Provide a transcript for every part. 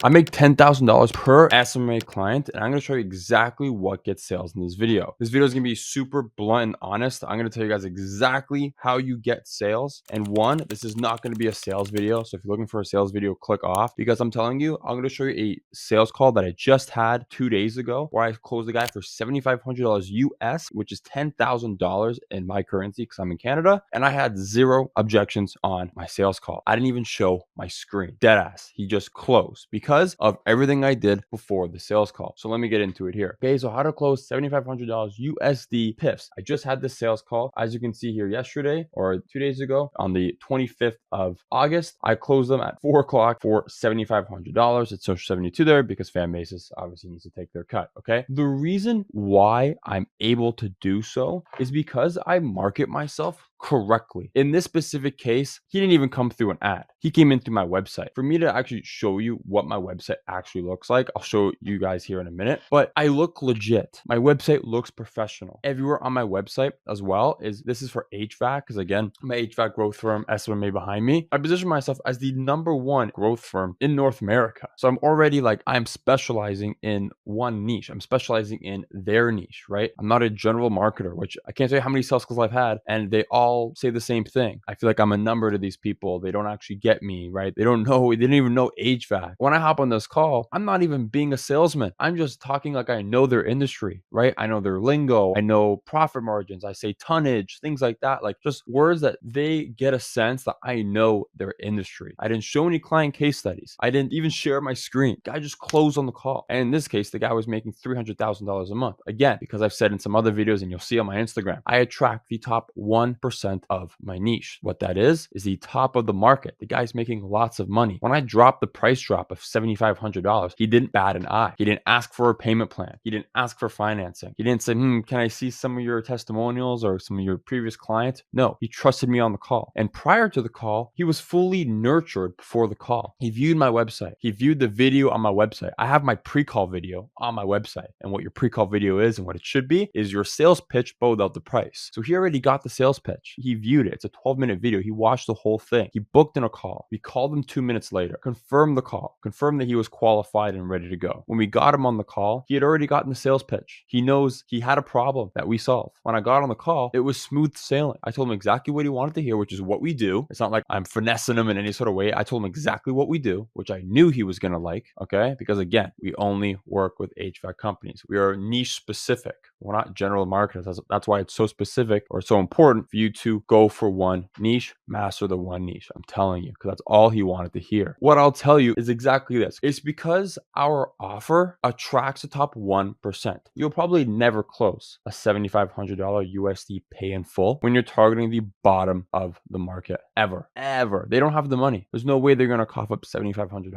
I make $10,000 per SMMA client, and I'm going to show you exactly what gets sales in this video. This video is going to be super blunt and honest. I'm going to tell you guys exactly how you get sales. And one, this is not going to be a sales video. So if you're looking for a sales video, click off, because I'm telling you, I'm going to show you a sales call that I just had 2 days ago where I closed the guy for $7,500 US, which is $10,000 in my currency because I'm in Canada. And I had 0 objections on my sales call. I didn't even show my screen. Deadass. He just closed because of everything I did before the sales call. So let me get into it here. Okay, so how to close $7,500 USD PIFs. I just had this sales call, as you can see here, yesterday or 2 days ago on the 25th of August. I closed them at 4 o'clock for $7,500. It's social 72 there because fan basis obviously needs to take their cut. Okay, the reason why I'm able to do so is because I market myself correctly. In this specific case, he didn't even come through an ad. He came in through my website. For me to actually show you what my website actually looks like, I'll show you guys here in a minute, but I look legit. My website looks professional. Everywhere on my website as well this is for HVAC, because again, my HVAC growth firm, SMMA behind me, I position myself as the #1 growth firm in North America. So I'm already I'm specializing in one niche. I'm specializing in their niche, right? I'm not a general marketer, which I can't tell you how many sales calls I've had, and they all say the same thing. I feel like I'm a number to these people. They don't actually get me, right? They didn't even know HVAC. When I hop on this call, I'm not even being a salesman. I'm just talking like I know their industry, right? I know their lingo. I know profit margins. I say tonnage, things like that. Like just words that they get a sense that I know their industry. I didn't show any client case studies. I didn't even share my screen. Guy just closed on the call. And in this case, the guy was making $300,000 a month. Again, because I've said in some other videos and you'll see on my Instagram, I attract the top 1% of my niche. What that is the top of the market. The guy's making lots of money. When I dropped the price drop of $7,500, he didn't bat an eye. He didn't ask for a payment plan. He didn't ask for financing. He didn't say, can I see some of your testimonials or some of your previous clients? No, he trusted me on the call. And prior to the call, he was fully nurtured before the call. He viewed my website. He viewed the video on my website. I have my pre-call video on my website. And what your pre-call video is and what it should be is your sales pitch both out the price. So he already got the sales pitch. He viewed it. It's a 12-minute video. He watched the whole thing. He booked in a call. We called him 2 minutes later, confirmed the call, confirmed that he was qualified and ready to go. When we got him on the call, he had already gotten the sales pitch. He knows he had a problem that we solved. When I got on the call, it was smooth sailing. I told him exactly what he wanted to hear, which is what we do. It's not like I'm finessing him in any sort of way. I told him exactly what we do, which I knew he was going to like, okay? Because again, we only work with HVAC companies. We are niche specific. We're not general marketers. That's why it's so specific or so important for you to go for one niche, master the one niche. I'm telling you, because that's all he wanted to hear. What I'll tell you is exactly this. It's because our offer attracts the top 1%. You'll probably never close a $7,500 USD pay in full when you're targeting the bottom of the market. Ever. They don't have the money. There's no way they're going to cough up $7,500.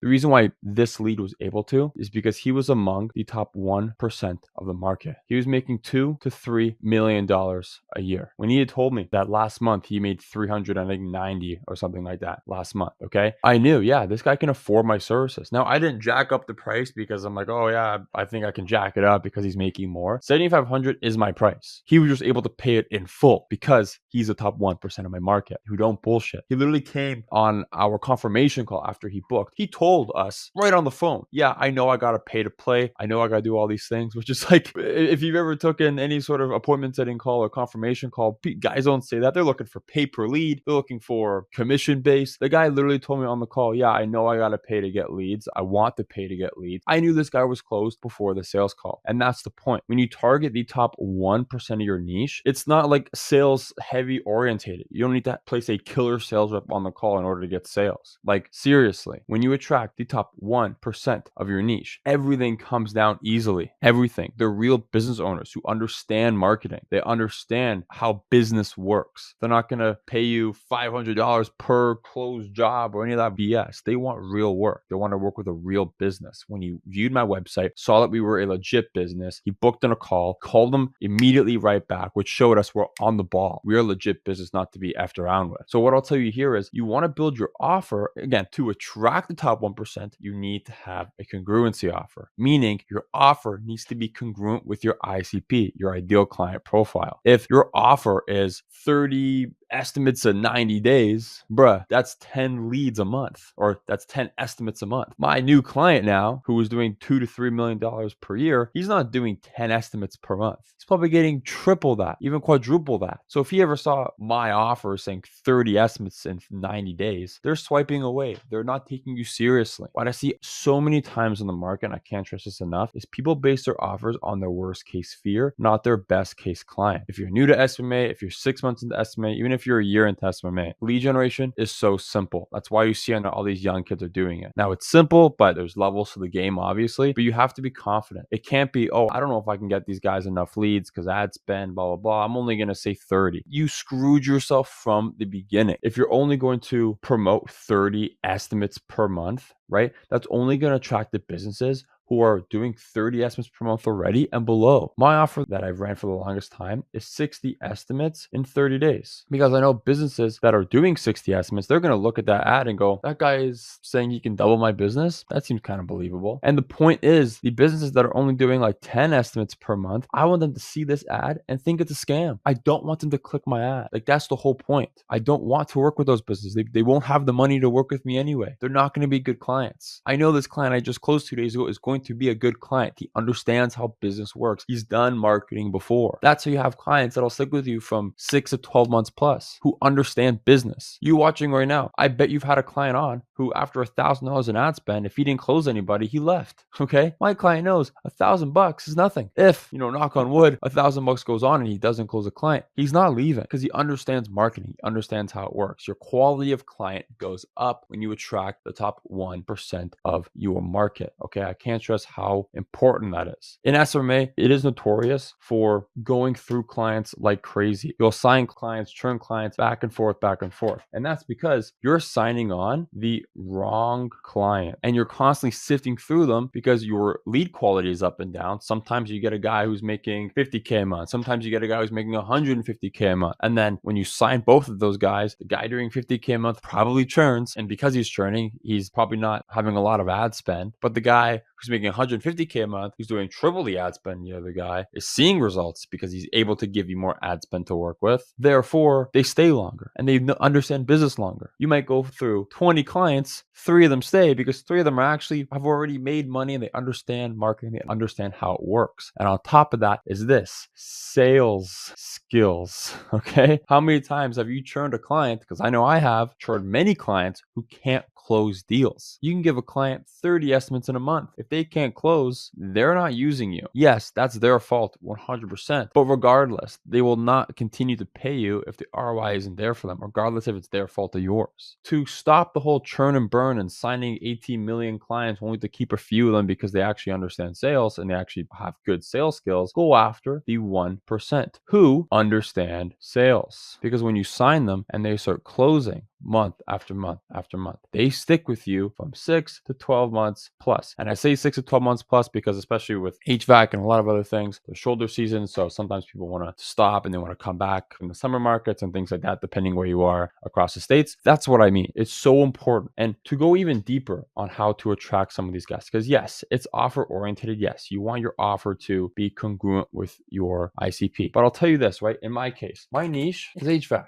The reason why this lead was able to is because he was among the top 1% of the market. He was making $2 to $3 million a year. When he had told me that last month he made 390 or something like that last month, okay? I knew, yeah, this guy can afford my services. Now, I didn't jack up the price because I'm like, oh yeah, I think I can jack it up because he's making more. $7,500 is my price. He was just able to pay it in full because he's the top 1% of my market who don't bullshit. He literally came on our confirmation call after he booked. He told us right on the phone, yeah, I know I got to pay to play. I know I got to do all these things, which is like, if you've ever taken any sort of appointment setting call or confirmation call, guys don't say that. They're looking for pay per lead. They're looking for commission based. The guy literally told me on the call, yeah, I know I got to pay to get leads. I want to pay to get leads. I knew this guy was closed before the sales call. And that's the point. When you target the top 1% of your niche, it's not like sales heavy orientated. You don't need to place a killer sales rep on the call in order to get sales. Like seriously, when you attract the top 1% of your niche, everything comes down easily. Everything. They're real business owners who understand marketing. They understand how business works. They're not going to pay you $500 per closed job or any of that BS. They want real work. They want to work with a real business. When he viewed my website, saw that we were a legit business, he booked in a call, called them immediately right back, which showed us we're on the ball. We're a legit business, not to be effed around with. So what I'll tell you here is you want to build your offer, again, to attract the top 1%, you need to have a congruency offer, meaning your offer needs to be congruent with your ICP, your ideal client profile. If your offer is 30 estimates in 90 days, bruh, that's 10 leads a month, or that's 10 estimates a month. My new client now, who was doing $2 to $3 million per year, he's not doing 10 estimates per month. He's probably getting triple that, even quadruple that. So if he ever saw my offer saying 30 estimates in 90 days, they're swiping away. They're not taking you seriously. What I see so many times in the market, and I can't stress this enough, is people base their offers on their worst case fear, not their best case client. If you're new to SMMA, if you're 6 months into SMMA, even if you're a year into SMMA, lead generation is so simple. That's why you see all these young kids are doing it. Now it's simple, but there's levels to the game, obviously, but you have to be confident. It can't be, oh, I don't know if I can get these guys enough leads because ad spend, blah, blah, blah. I'm only going to say 30. You screwed yourself from the beginning. If you're only going to promote 30 estimates per month, right? That's only going to attract the businesses who are doing 30 estimates per month already and below. My offer that I've ran for the longest time is 60 estimates in 30 days. Because I know businesses that are doing 60 estimates, they're going to look at that ad and go, that guy is saying he can double my business. That seems kind of believable. And the point is, the businesses that are only doing like 10 estimates per month, I want them to see this ad and think it's a scam. I don't want them to click my ad. Like, that's the whole point. I don't want to work with those businesses. They won't have the money to work with me anyway. They're not going to be good clients. I know this client I just closed 2 days ago is going to be a good client. He understands how business works. He's done marketing before. That's how you have clients that'll stick with you from 6 to 12 months plus, who understand business. You watching right now, I bet you've had a client on who, after $1,000 in ad spend, if he didn't close anybody, he left. Okay, my client knows $1,000 is nothing. If, knock on wood, $1,000 goes on and he doesn't close a client, he's not leaving because he understands marketing. He understands how it works. Your quality of client goes up when you attract the top 1% of your market. Okay, I can't stress how important that is. In SMMA, it is notorious for going through clients like crazy. You'll sign clients, churn clients, back and forth, back and forth. And that's because you're signing on the wrong client and you're constantly sifting through them because your lead quality is up and down. Sometimes you get a guy who's making 50K a month. Sometimes you get a guy who's making 150K a month. And then when you sign both of those guys, the guy doing 50K a month probably churns. And because he's churning, he's probably not having a lot of ad spend. But the guy who's making 150K a month, who's doing triple the ad spend, the other guy is seeing results because he's able to give you more ad spend to work with. Therefore, they stay longer and they understand business longer. You might go through 20 clients, 3 of them stay because 3 of them have already made money and they understand marketing, they understand how it works. And on top of that is this, sales skills. Okay, how many times have you churned a client? Because I know I have churned many clients who can't close deals. You can give a client 30 estimates in a month. If they can't close, they're not using you. Yes, that's their fault 100%. But regardless, they will not continue to pay you if the ROI isn't there for them, regardless if it's their fault or yours. To stop the whole churn and burn and signing 18 million clients only to keep a few of them because they actually understand sales and they actually have good sales skills, go after the 1% who understand sales. Because when you sign them and they start closing month after month after month, they stick with you from 6 to 12 months plus. And I say 6 to 12 months plus because especially with HVAC and a lot of other things, the shoulder season, so sometimes people want to stop and they want to come back from the summer markets and things like that, depending where you are across the states. That's what I mean. It's so important. And to go even deeper on how to attract some of these guys, because yes, it's offer oriented. Yes, you want your offer to be congruent with your ICP. But I'll tell you this, right? In my case, my niche is HVAC.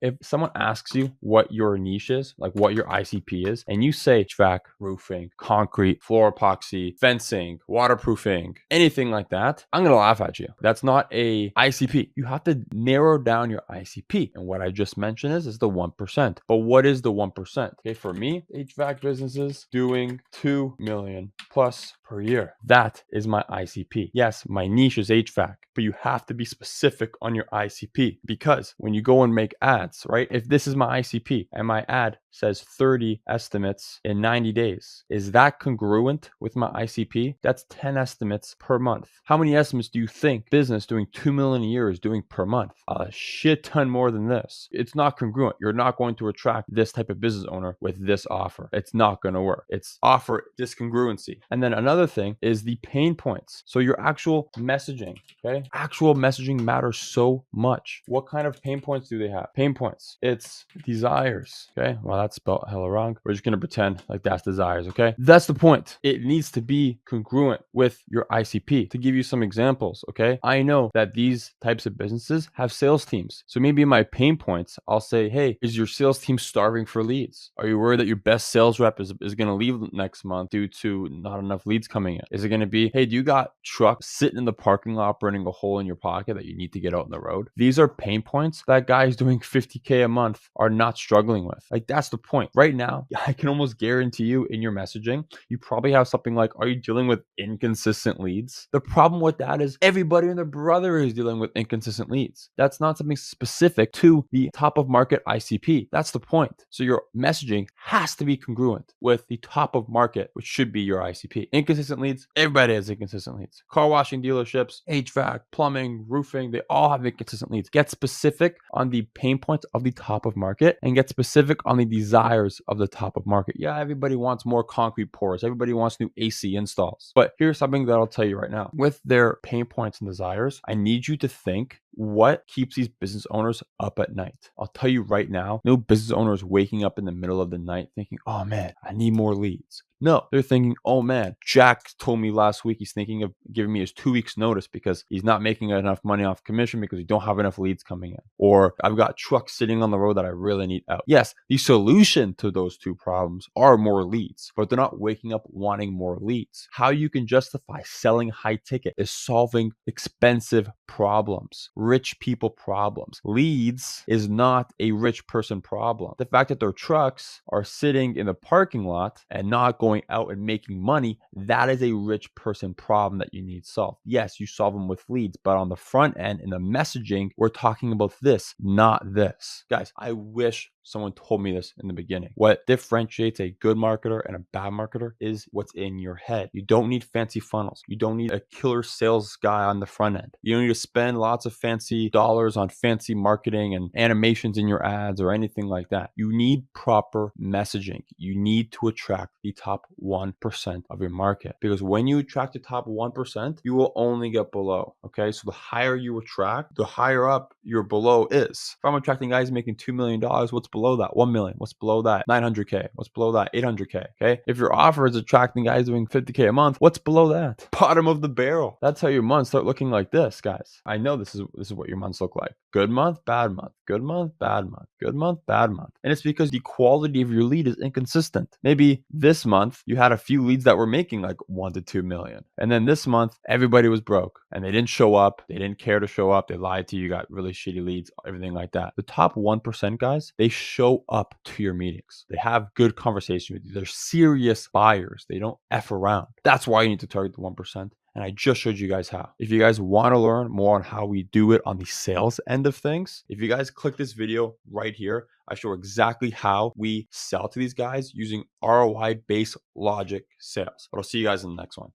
If someone asks you what your niche is, like what your ICP is, and you say HVAC, roofing, concrete, floor epoxy, fencing, waterproofing, anything like that, I'm going to laugh at you. That's not a ICP. You have to narrow down your ICP. And what I just mentioned is the 1%. But what is the 1%? Okay, for me, HVAC businesses doing 2 million plus per year. That is my ICP. Yes, my niche is HVAC, but you have to be specific on your ICP because when you go and make ads, right? If this is my ICP and my ad says 30 estimates in 90 days, is that congruent with my ICP? That's 10 estimates per month. How many estimates do you think business doing 2 million a year is doing per month? A shit ton more than this. It's not congruent. You're not going to attract this type of business owner with this offer. It's not going to work. It's offer discongruency. And then another thing is the pain points. So your actual messaging, okay? Actual messaging matters so much. What kind of pain points do they have? Pain points. It's desires, okay? Well, that's spelled hella wrong. We're just going to pretend like that's desires. Okay. That's the point. It needs to be congruent with your ICP. To give you some examples. Okay. I know that these types of businesses have sales teams. So maybe in my pain points, I'll say, hey, is your sales team starving for leads? Are you worried that your best sales rep is going to leave next month due to not enough leads coming in? Is it going to be, hey, do you got trucks sitting in the parking lot burning a hole in your pocket that you need to get out on the road? These are pain points that guys doing 50K a month are not struggling with. Like, that's the point. Right now, I can almost guarantee you in your messaging, you probably have something like, are you dealing with inconsistent leads? The problem with that is everybody and their brother is dealing with inconsistent leads. That's not something specific to the top of market ICP. That's the point. So your messaging has to be congruent with the top of market, which should be your ICP. Inconsistent leads, everybody has inconsistent leads. Car washing dealerships, HVAC, plumbing, roofing, they all have inconsistent leads. Get specific on the pain points of the top of market and get specific on the desires of the top of market. Yeah, everybody wants more concrete pours. Everybody wants new AC installs. But here's something that I'll tell you right now. With their pain points and desires, I need you to think, what keeps these business owners up at night? I'll tell you right now, no business owner is waking up in the middle of the night thinking, oh man, I need more leads. No, they're thinking, oh man, Jack told me last week he's thinking of giving me his 2 weeks notice because he's not making enough money off commission because we don't have enough leads coming in. Or I've got trucks sitting on the road that I really need out. Yes, the solution to those two problems are more leads, but they're not waking up wanting more leads. How you can justify selling high ticket is solving expensive problems, rich people problems. Leads is not a rich person problem. The fact that their trucks are sitting in the parking lot and not going out and making money, that is a rich person problem that you need solved. Yes, you solve them with leads, but on the front end in the messaging, we're talking about this, not this. Guys, I wish someone told me this in the beginning. What differentiates a good marketer and a bad marketer is what's in your head. You don't need fancy funnels. You don't need a killer sales guy on the front end. You don't need to spend lots of fancy dollars on fancy marketing and animations in your ads or anything like that. You need proper messaging. You need to attract the top 1% of your market, because when you attract the top 1%, you will only get below. Okay. So the higher you attract, the higher up your below is. If I'm attracting guys making $2 million, what's below that? 1 million. What's below that? 900K. What's below that? 800K. Okay. If your offer is attracting guys doing 50K a month, what's below that? Bottom of the barrel. That's how your months start looking like this, guys. I know this is what your months look like. Good month, bad month. Good month, bad month. Good month, bad month. And it's because the quality of your lead is inconsistent. Maybe this month you had a few leads that were making like 1 to 2 million. And then this month, everybody was broke and they didn't show up. They didn't care to show up. They lied to you, got really shitty leads, everything like that. The top 1%, guys, they show up to your meetings. They have good conversation with you. They're serious buyers. They don't F around. That's why you need to target the 1%. And I just showed you guys how. If you guys want to learn more on how we do it on the sales end of things, if you guys click this video right here, I show exactly how we sell to these guys using ROI-based logic sales. But I'll see you guys in the next one.